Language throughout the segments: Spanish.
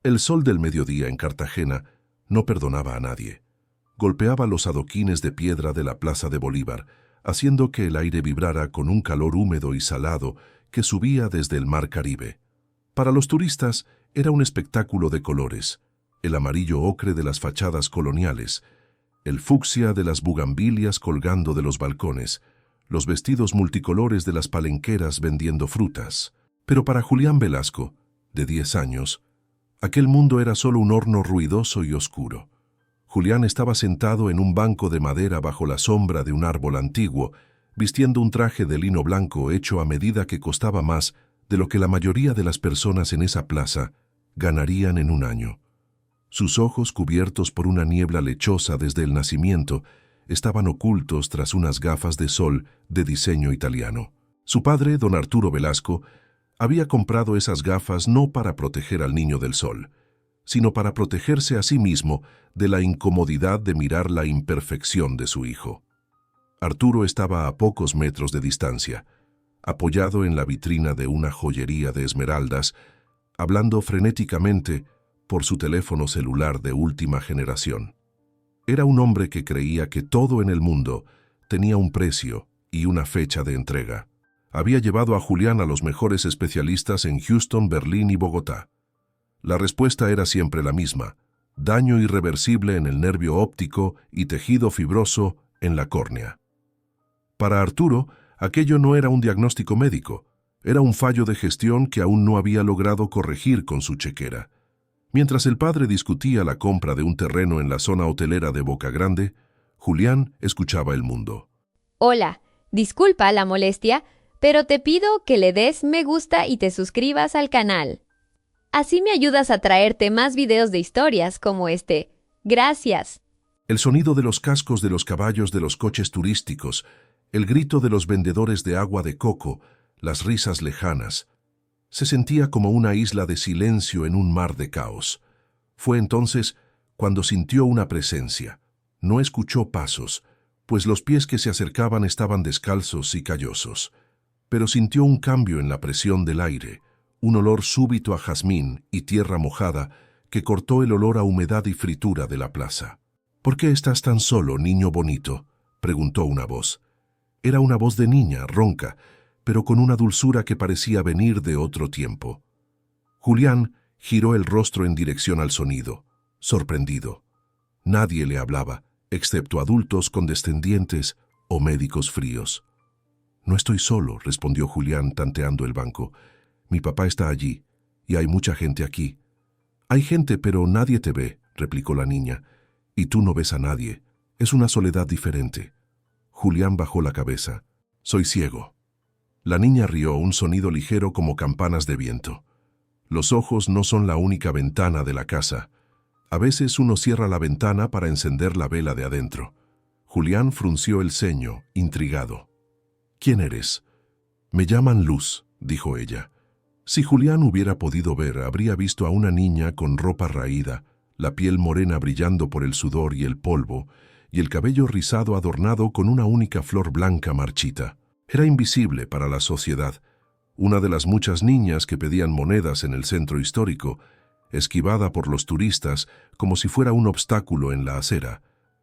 El sol del mediodía en Cartagena no perdonaba a nadie. Golpeaba los adoquines de piedra de la Plaza de Bolívar, haciendo que el aire vibrara con un calor húmedo y salado que subía desde el mar Caribe. Para los turistas era un espectáculo de colores: el amarillo ocre de las fachadas coloniales, el fucsia de las bugambilias colgando de los balcones, los vestidos multicolores de las palenqueras vendiendo frutas. Pero para Julián Velasco, de 10 años, aquel mundo era solo un horno ruidoso y oscuro. Julián estaba sentado en un banco de madera bajo la sombra de un árbol antiguo, vistiendo un traje de lino blanco hecho a medida que costaba más de lo que la mayoría de las personas en esa plaza ganarían en un año. Sus ojos, cubiertos por una niebla lechosa desde el nacimiento, estaban ocultos tras unas gafas de sol de diseño italiano. Su padre, don Arturo Velasco, había comprado esas gafas no para proteger al niño del sol, sino para protegerse a sí mismo de la incomodidad de mirar la imperfección de su hijo. Arturo estaba a pocos metros de distancia, apoyado en la vitrina de una joyería de esmeraldas, hablando frenéticamente por su teléfono celular de última generación. Era un hombre que creía que todo en el mundo tenía un precio y una fecha de entrega. Había llevado a Julián a los mejores especialistas en Houston, Berlín y Bogotá. La respuesta era siempre la misma: daño irreversible en el nervio óptico y tejido fibroso en la córnea. Para Arturo, aquello no era un diagnóstico médico, era un fallo de gestión que aún no había logrado corregir con su chequera. Mientras el padre discutía la compra de un terreno en la zona hotelera de Boca Grande, Julián escuchaba el mundo. Hola, disculpa la molestia, pero te pido que le des me gusta y te suscribas al canal. Así me ayudas a traerte más videos de historias como este. Gracias. El sonido de los cascos de los caballos de los coches turísticos, el grito de los vendedores de agua de coco, las risas lejanas. Se sentía como una isla de silencio en un mar de caos. Fue entonces cuando sintió una presencia. No escuchó pasos, pues los pies que se acercaban estaban descalzos y callosos. Pero sintió un cambio en la presión del aire, un olor súbito a jazmín y tierra mojada que cortó el olor a humedad y fritura de la plaza. «¿Por qué estás tan solo, niño bonito?», preguntó una voz. Era una voz de niña, ronca, pero con una dulzura que parecía venir de otro tiempo. Julián giró el rostro en dirección al sonido, sorprendido. Nadie le hablaba, excepto adultos condescendientes o médicos fríos. «No estoy solo», respondió Julián tanteando el banco. «Mi papá está allí, y hay mucha gente aquí». «Hay gente, pero nadie te ve», replicó la niña. «Y tú no ves a nadie. Es una soledad diferente». Julián bajó la cabeza. «Soy ciego». La niña rió, un sonido ligero como campanas de viento. «Los ojos no son la única ventana de la casa. A veces uno cierra la ventana para encender la vela de adentro». Julián frunció el ceño, intrigado. «¿Quién eres?» «Me llaman Luz», dijo ella. Si Julián hubiera podido ver, habría visto a una niña con ropa raída, la piel morena brillando por el sudor y el polvo, y el cabello rizado adornado con una única flor blanca marchita. Era invisible para la sociedad, una de las muchas niñas que pedían monedas en el centro histórico, esquivada por los turistas como si fuera un obstáculo en la acera.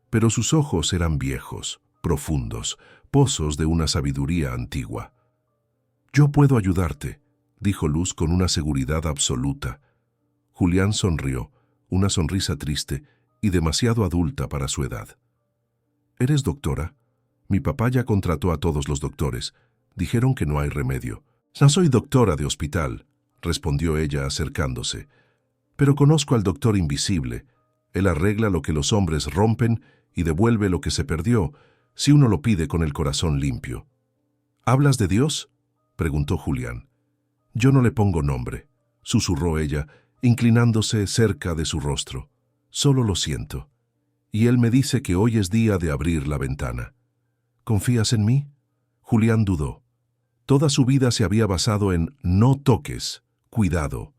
Pero sus ojos eran viejos, profundos, pozos de una sabiduría antigua. «Yo puedo ayudarte», dijo Luz con una seguridad absoluta. Julián sonrió, una sonrisa triste y demasiado adulta para su edad. «¿Eres doctora?» «Mi papá ya contrató a todos los doctores. Dijeron que no hay remedio». «No soy doctora de hospital», respondió ella acercándose. «Pero conozco al doctor invisible. Él arregla lo que los hombres rompen y devuelve lo que se perdió, si uno lo pide con el corazón limpio». «¿Hablas de Dios?», preguntó Julián. «Yo no le pongo nombre», susurró ella, inclinándose cerca de su rostro. «Solo lo siento. Y él me dice que hoy es día de abrir la ventana». «¿Confías en mí?». Julián dudó. Toda su vida se había basado en «no toques, cuidado,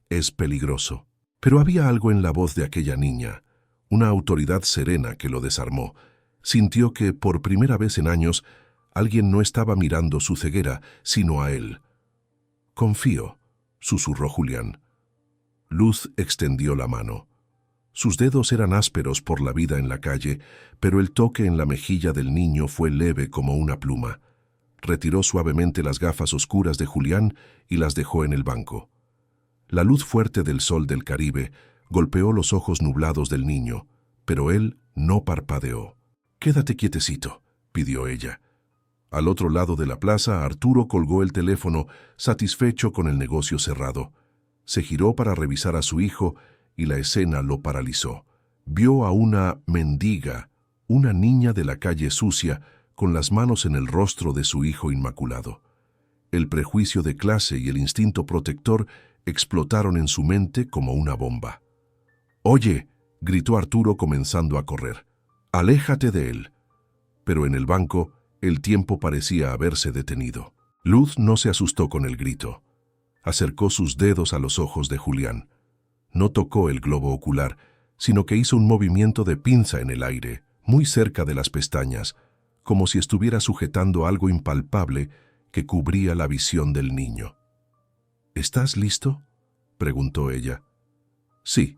es peligroso». Pero había algo en la voz de aquella niña, una autoridad serena que lo desarmó. Sintió que, por primera vez en años, alguien no estaba mirando su ceguera, sino a él. «Confío», susurró Julián. Luz extendió la mano. Sus dedos eran ásperos por la vida en la calle, pero el toque en la mejilla del niño fue leve como una pluma. Retiró suavemente las gafas oscuras de Julián y las dejó en el banco. La luz fuerte del sol del Caribe golpeó los ojos nublados del niño, pero él no parpadeó. «Quédate quietecito», pidió ella. Al otro lado de la plaza, Arturo colgó el teléfono, satisfecho con el negocio cerrado. Se giró para revisar a su hijo y la escena lo paralizó. Vio a una mendiga, una niña de la calle sucia, con las manos en el rostro de su hijo inmaculado. El prejuicio de clase y el instinto protector explotaron en su mente como una bomba. «Oye», gritó Arturo comenzando a correr, «aléjate de él». Pero en el banco, el tiempo parecía haberse detenido. Luz no se asustó con el grito. Acercó sus dedos a los ojos de Julián. No tocó el globo ocular, sino que hizo un movimiento de pinza en el aire, muy cerca de las pestañas, como si estuviera sujetando algo impalpable que cubría la visión del niño. «¿Estás listo?», preguntó ella. «Sí»,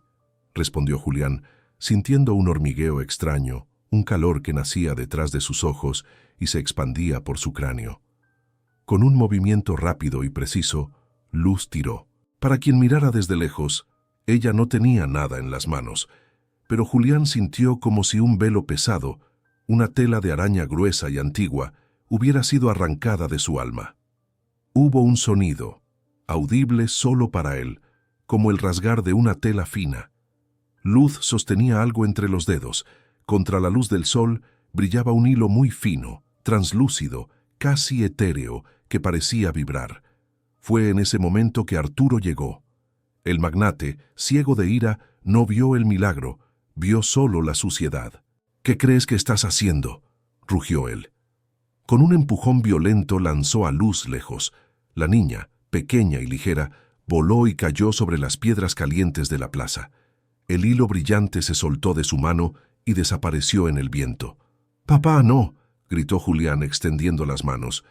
respondió Julián, sintiendo un hormigueo extraño, un calor que nacía detrás de sus ojos y se expandía por su cráneo. Con un movimiento rápido y preciso, Luz tiró. Para quien mirara desde lejos, ella no tenía nada en las manos, pero Julián sintió como si un velo pesado, una tela de araña gruesa y antigua, hubiera sido arrancada de su alma. Hubo un sonido, audible solo para él, como el rasgar de una tela fina. Luz sostenía algo entre los dedos. Contra la luz del sol brillaba un hilo muy fino, translúcido, casi etéreo, que parecía vibrar. Fue en ese momento que Arturo llegó. El magnate, ciego de ira, no vio el milagro, vio solo la suciedad. «¿Qué crees que estás haciendo?», rugió él. Con un empujón violento lanzó a Luz lejos. La niña, pequeña y ligera, voló y cayó sobre las piedras calientes de la plaza. El hilo brillante se soltó de su mano y desapareció en el viento. «¡Papá, no!», gritó Julián extendiendo las manos.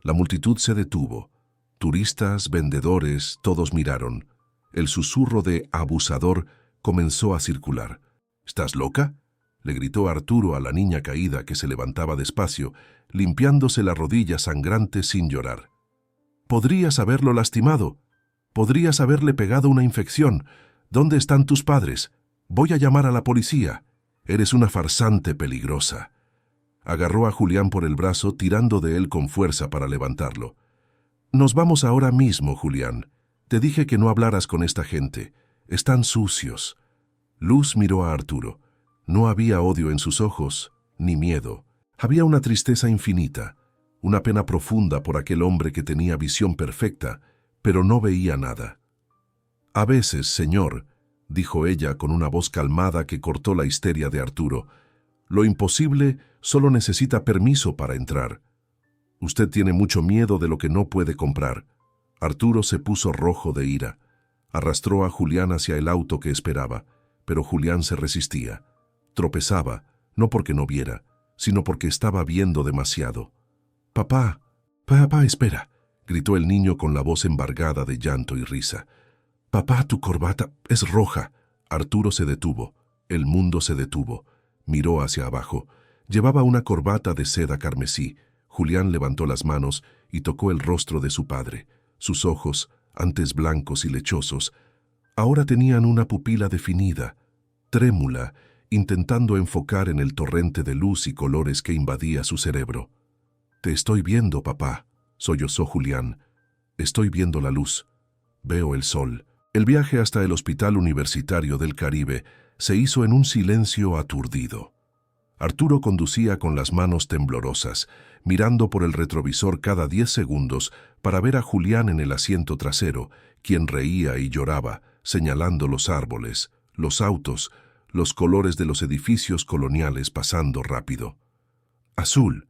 La multitud se detuvo. Turistas, vendedores, todos miraron. El susurro de «abusador» comenzó a circular. «¿Estás loca?», le gritó Arturo a la niña caída que se levantaba despacio, limpiándose la rodilla sangrante sin llorar. «Podrías haberlo lastimado. Podrías haberle pegado una infección. ¿Dónde están tus padres? Voy a llamar a la policía. Eres una farsante peligrosa». Agarró a Julián por el brazo, tirando de él con fuerza para levantarlo. «Nos vamos ahora mismo, Julián. Te dije que no hablaras con esta gente. Están sucios». Luz miró a Arturo. No había odio en sus ojos, ni miedo. Había una tristeza infinita, una pena profunda por aquel hombre que tenía visión perfecta, pero no veía nada. «A veces, señor», dijo ella con una voz calmada que cortó la histeria de Arturo, «lo imposible solo necesita permiso para entrar. Usted tiene mucho miedo de lo que no puede comprar». Arturo se puso rojo de ira. Arrastró a Julián hacia el auto que esperaba, pero Julián se resistía. Tropezaba, no porque no viera, sino porque estaba viendo demasiado. «Papá, papá, espera», gritó el niño con la voz embargada de llanto y risa. «Papá, tu corbata es roja». Arturo se detuvo. El mundo se detuvo. Miró hacia abajo. Llevaba una corbata de seda carmesí. Julián levantó las manos y tocó el rostro de su padre. Sus ojos, antes blancos y lechosos, ahora tenían una pupila definida, trémula, intentando enfocar en el torrente de luz y colores que invadía su cerebro. «Te estoy viendo, papá», sollozó Julián. «Estoy viendo la luz. Veo el sol». El viaje hasta el Hospital Universitario del Caribe se hizo en un silencio aturdido. Arturo conducía con las manos temblorosas, mirando por el retrovisor cada 10 segundos para ver a Julián en el asiento trasero, quien reía y lloraba, señalando los árboles, los autos, los colores de los edificios coloniales pasando rápido. «Azul.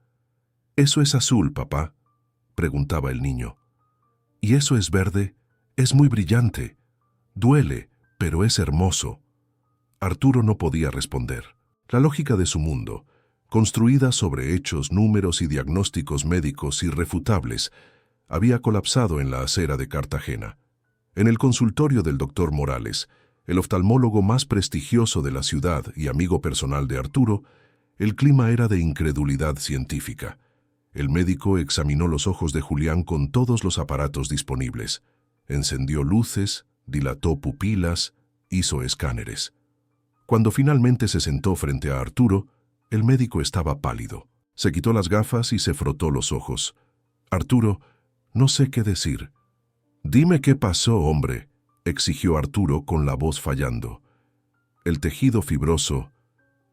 ¿Eso es azul, papá?», preguntaba el niño. «¿Y eso es verde? Es muy brillante. Duele, pero es hermoso». Arturo no podía responder. La lógica de su mundo, construida sobre hechos, números y diagnósticos médicos irrefutables, había colapsado en la acera de Cartagena. En el consultorio del doctor Morales, el oftalmólogo más prestigioso de la ciudad y amigo personal de Arturo, el clima era de incredulidad científica. El médico examinó los ojos de Julián con todos los aparatos disponibles. Encendió luces, dilató pupilas, hizo escáneres. Cuando finalmente se sentó frente a Arturo, el médico estaba pálido. Se quitó las gafas y se frotó los ojos. Arturo, no sé qué decir. Dime qué pasó, hombre, exigió Arturo con la voz fallando. El tejido fibroso,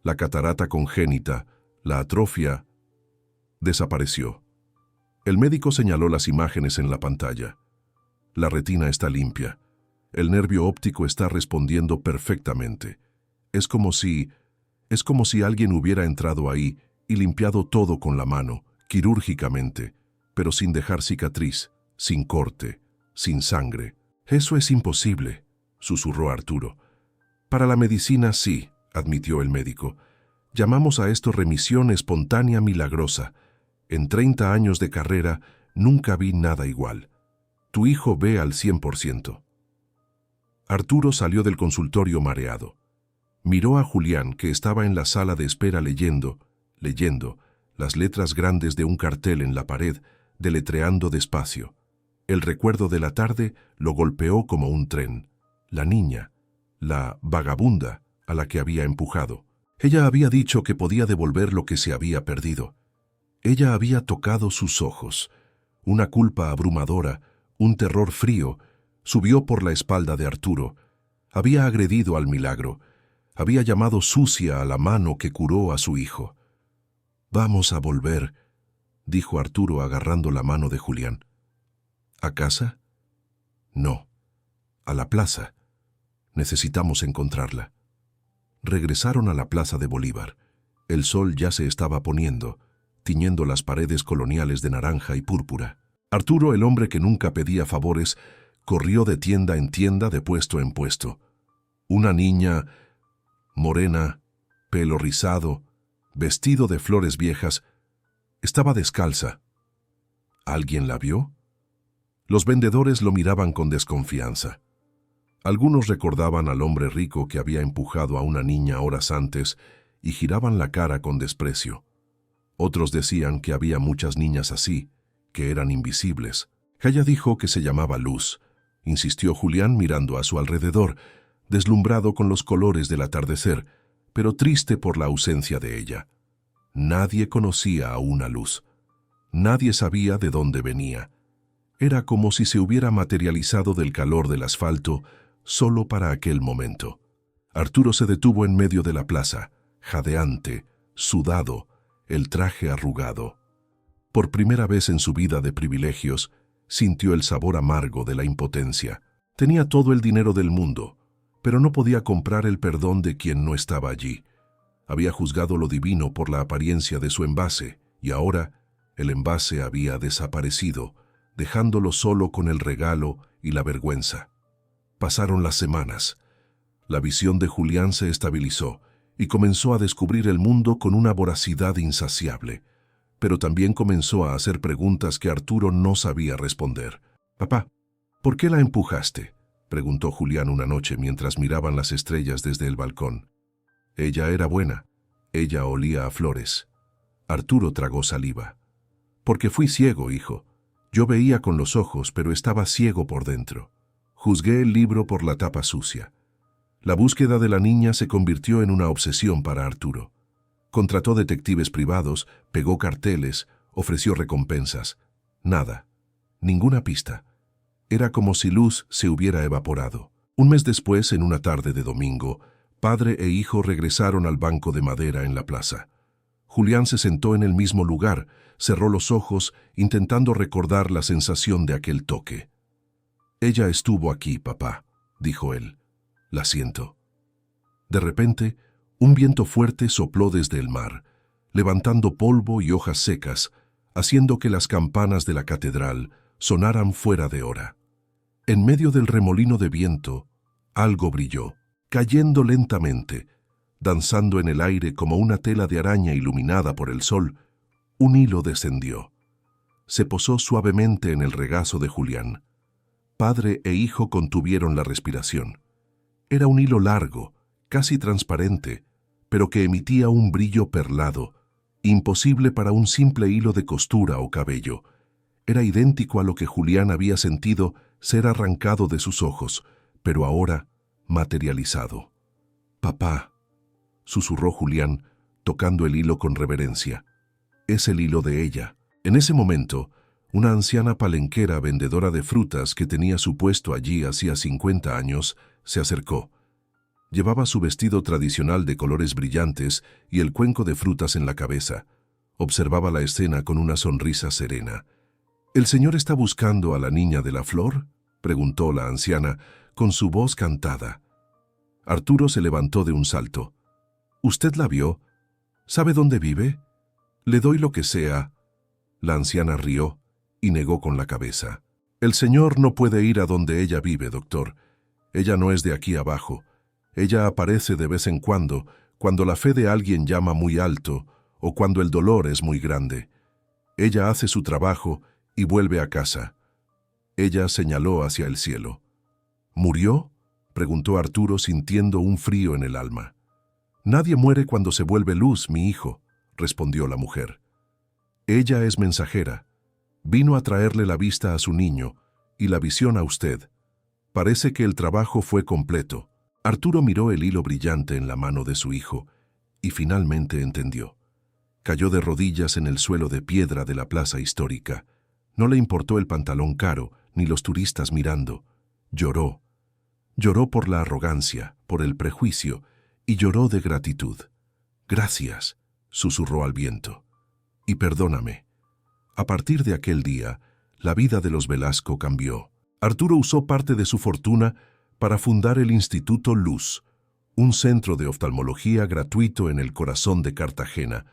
la catarata congénita, la atrofia, desapareció. El médico señaló las imágenes en la pantalla. La retina está limpia. El nervio óptico está respondiendo perfectamente. Es como si alguien hubiera entrado ahí y limpiado todo con la mano, quirúrgicamente, pero sin dejar cicatriz, sin corte, sin sangre. Eso es imposible, susurró Arturo. Para la medicina sí, admitió el médico. Llamamos a esto remisión espontánea milagrosa. En 30 años de carrera nunca vi nada igual. Tu hijo ve al 100%. Arturo salió del consultorio mareado. Miró a Julián, que estaba en la sala de espera leyendo las letras grandes de un cartel en la pared, deletreando despacio. El recuerdo de la tarde lo golpeó como un tren. La niña, la vagabunda a la que había empujado. Ella había dicho que podía devolver lo que se había perdido. Ella había tocado sus ojos. Una culpa abrumadora, un terror frío, subió por la espalda de Arturo. Había agredido al milagro. Había llamado sucia a la mano que curó a su hijo. «Vamos a volver», dijo Arturo agarrando la mano de Julián. «¿A casa?» «No, a la plaza. Necesitamos encontrarla». Regresaron a la plaza de Bolívar. El sol ya se estaba poniendo, tiñendo las paredes coloniales de naranja y púrpura. Arturo, el hombre que nunca pedía favores, corrió de tienda en tienda, de puesto en puesto. Una niña, morena, pelo rizado, vestido de flores viejas, estaba descalza. ¿Alguien la vio? Los vendedores lo miraban con desconfianza. Algunos recordaban al hombre rico que había empujado a una niña horas antes y giraban la cara con desprecio. Otros decían que había muchas niñas así, que eran invisibles. Ella dijo que se llamaba Luz, insistió Julián mirando a su alrededor, deslumbrado con los colores del atardecer, pero triste por la ausencia de ella. Nadie conocía a una Luz. Nadie sabía de dónde venía. Era como si se hubiera materializado del calor del asfalto solo para aquel momento. Arturo se detuvo en medio de la plaza, jadeante, sudado, el traje arrugado. Por primera vez en su vida de privilegios, sintió el sabor amargo de la impotencia. Tenía todo el dinero del mundo, pero no podía comprar el perdón de quien no estaba allí. Había juzgado lo divino por la apariencia de su envase, y ahora el envase había desaparecido, dejándolo solo con el regalo y la vergüenza. Pasaron las semanas. La visión de Julián se estabilizó y comenzó a descubrir el mundo con una voracidad insaciable, pero también comenzó a hacer preguntas que Arturo no sabía responder. «Papá, ¿por qué la empujaste?», preguntó Julián una noche mientras miraban las estrellas desde el balcón. Ella era buena. Ella olía a flores. Arturo tragó saliva. «Porque fui ciego, hijo. Yo veía con los ojos, pero estaba ciego por dentro. Juzgué el libro por la tapa sucia». La búsqueda de la niña se convirtió en una obsesión para Arturo. Contrató detectives privados, pegó carteles, ofreció recompensas. Nada. Ninguna pista. Era como si Luz se hubiera evaporado. Un mes después, en una tarde de domingo, padre e hijo regresaron al banco de madera en la plaza. Julián se sentó en el mismo lugar, cerró los ojos, intentando recordar la sensación de aquel toque. «Ella estuvo aquí, papá», dijo él. «La siento». De repente, un viento fuerte sopló desde el mar, levantando polvo y hojas secas, haciendo que las campanas de la catedral sonaran fuera de hora. En medio del remolino de viento, algo brilló, cayendo lentamente, danzando en el aire como una tela de araña iluminada por el sol. Un hilo descendió. Se posó suavemente en el regazo de Julián. Padre e hijo contuvieron la respiración. Era un hilo largo, casi transparente, pero que emitía un brillo perlado, imposible para un simple hilo de costura o cabello. Era idéntico a lo que Julián había sentido ser arrancado de sus ojos, pero ahora materializado. «Papá», susurró Julián, tocando el hilo con reverencia. «Es el hilo de ella». En ese momento, una anciana palenquera vendedora de frutas que tenía su puesto allí hacía 50 años, se acercó. Llevaba su vestido tradicional de colores brillantes y el cuenco de frutas en la cabeza. Observaba la escena con una sonrisa serena. «¿El señor está buscando a la niña de la flor?», preguntó la anciana, con su voz cantada. Arturo se levantó de un salto. «¿Usted la vio? ¿Sabe dónde vive? Le doy lo que sea». La anciana rió y negó con la cabeza. «El señor no puede ir a donde ella vive, doctor. Ella no es de aquí abajo. Ella aparece de vez en cuando la fe de alguien llama muy alto o cuando el dolor es muy grande. Ella hace su trabajo y vuelve a casa». Ella señaló hacia el cielo. «¿Murió?», preguntó Arturo sintiendo un frío en el alma. «Nadie muere cuando se vuelve luz, mi hijo», respondió la mujer. «Ella es mensajera. Vino a traerle la vista a su niño y la visión a usted. Parece que el trabajo fue completo». Arturo miró el hilo brillante en la mano de su hijo y finalmente entendió. Cayó de rodillas en el suelo de piedra de la plaza histórica. No le importó el pantalón caro ni los turistas mirando. Lloró. Lloró por la arrogancia, por el prejuicio, y lloró de gratitud. «Gracias», susurró al viento. «Y perdóname». A partir de aquel día, la vida de los Velasco cambió. Arturo usó parte de su fortuna para fundar el Instituto Luz, un centro de oftalmología gratuito en el corazón de Cartagena,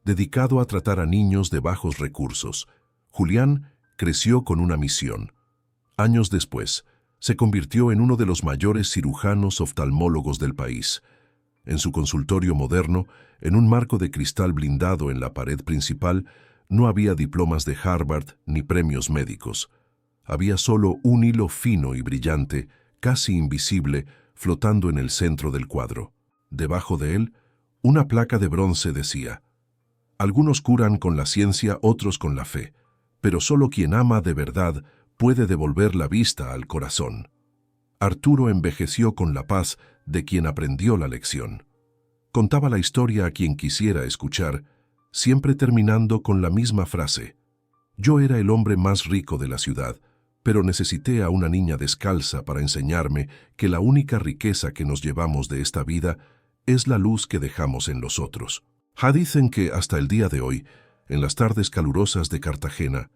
dedicado a tratar a niños de bajos recursos. Julián creció con una misión. Años después, se convirtió en uno de los mayores cirujanos oftalmólogos del país. En su consultorio moderno, en un marco de cristal blindado en la pared principal, no había diplomas de Harvard ni premios médicos. Había solo un hilo fino y brillante, casi invisible, flotando en el centro del cuadro. Debajo de él, una placa de bronce decía: «Algunos curan con la ciencia, otros con la fe, pero solo quien ama de verdad puede devolver la vista al corazón». Arturo envejeció con la paz de quien aprendió la lección. Contaba la historia a quien quisiera escuchar, siempre terminando con la misma frase: «Yo era el hombre más rico de la ciudad, pero necesité a una niña descalza para enseñarme que la única riqueza que nos llevamos de esta vida es la luz que dejamos en los otros». Dicen que hasta el día de hoy, en las tardes calurosas de Cartagena,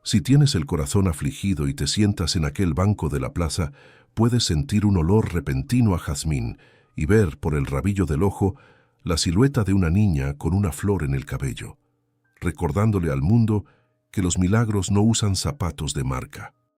si tienes el corazón afligido y te sientas en aquel banco de la plaza, puedes sentir un olor repentino a jazmín y ver por el rabillo del ojo la silueta de una niña con una flor en el cabello, recordándole al mundo que los milagros no usan zapatos de marca.